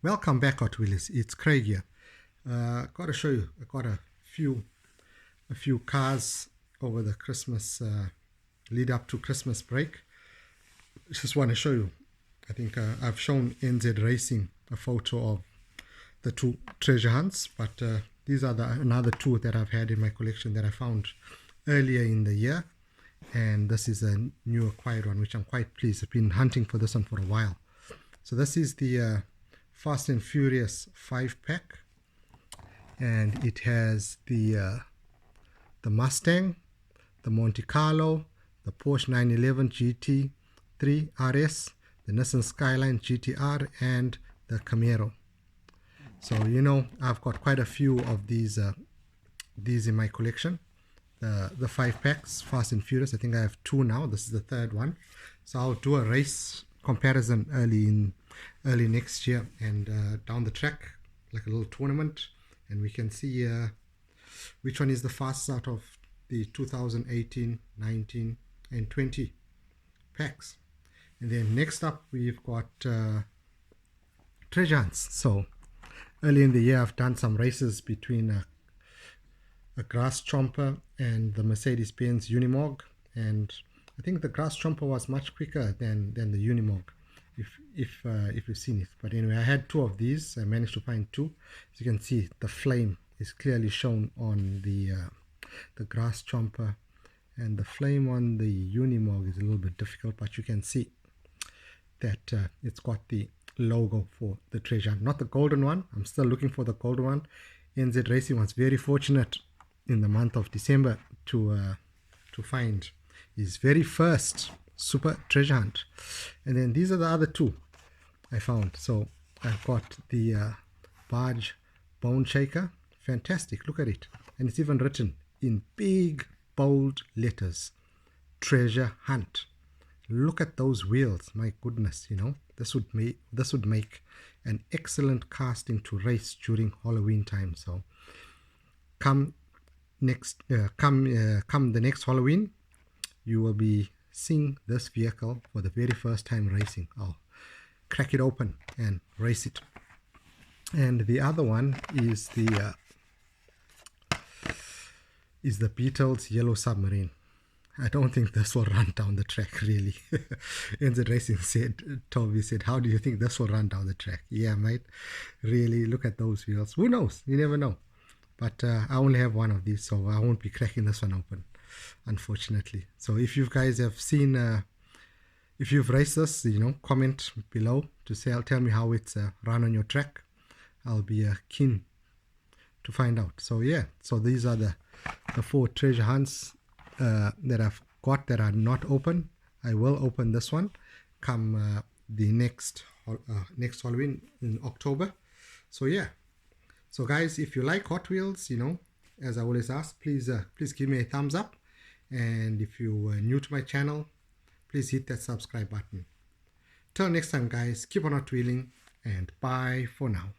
Welcome back, Hotwheels. It's Craig here. Got to show you. I got a few cars over the Christmas lead up to Christmas break. Just want to show you. I think I've shown NZ Racing a photo of the two treasure hunts, but these are another two that I've had in my collection that I found earlier in the year, and this is a new acquired one, which I'm quite pleased. I've been hunting for this one for a while. So this is the Fast and Furious 5-pack, and it has the Mustang, the Monte Carlo, the Porsche 911 GT3 RS, the Nissan Skyline GTR, and the Camaro. So I've got quite a few of these in my collection. The 5-packs, Fast and Furious. I think I have two now. This is the third one. So I'll do a race comparison early next year, and down the track, like a little tournament, and we can see which one is the fastest out of the 2018, 19, and 20 packs. And then next up, we've got treasure hunts. So early in the year, I've done some races between a Grass Chomper and the Mercedes-Benz Unimog, and I think the Grass Chomper was much quicker than the Unimog, if you've seen it. But anyway, I had two of these. I managed to find two. As you can see, the flame is clearly shown on the Grass Chomper, and the flame on the Unimog is a little bit difficult, but you can see that it's got the logo for the treasure. Not the golden one. I'm still looking for the golden one. NZ Racing was very fortunate in the month of December to find his very first super treasure hunt. And then these are the other two I found. So I've got the Barge Bone Shaker. Fantastic, look at it. And it's even written in big bold letters, treasure hunt. Look at those wheels, my goodness. This would make an excellent casting to race during Halloween time. So come the next Halloween, you will be seeing this vehicle for the very first time racing. I'll crack it open and race it. And the other one is the Beatles Yellow Submarine. I don't think this will run down the track, really. NZ Racing told me, how do you think this will run down the track? Yeah, mate, really, look at those wheels. Who knows? You never know. But I only have one of these, so I won't be cracking this one open, unfortunately. So if you guys have seen, if you've raced this, comment below to tell me how it's run on your track. I'll be keen to find out. So yeah, so these are the 4 treasure hunts that I've got that are not open. I will open this one come the next Halloween in October. So yeah. So guys, if you like Hot Wheels, as I always ask, please give me a thumbs up. And if you are new to my channel, please hit that subscribe button. Till next time, guys, keep on Hot Wheeling, and bye for now.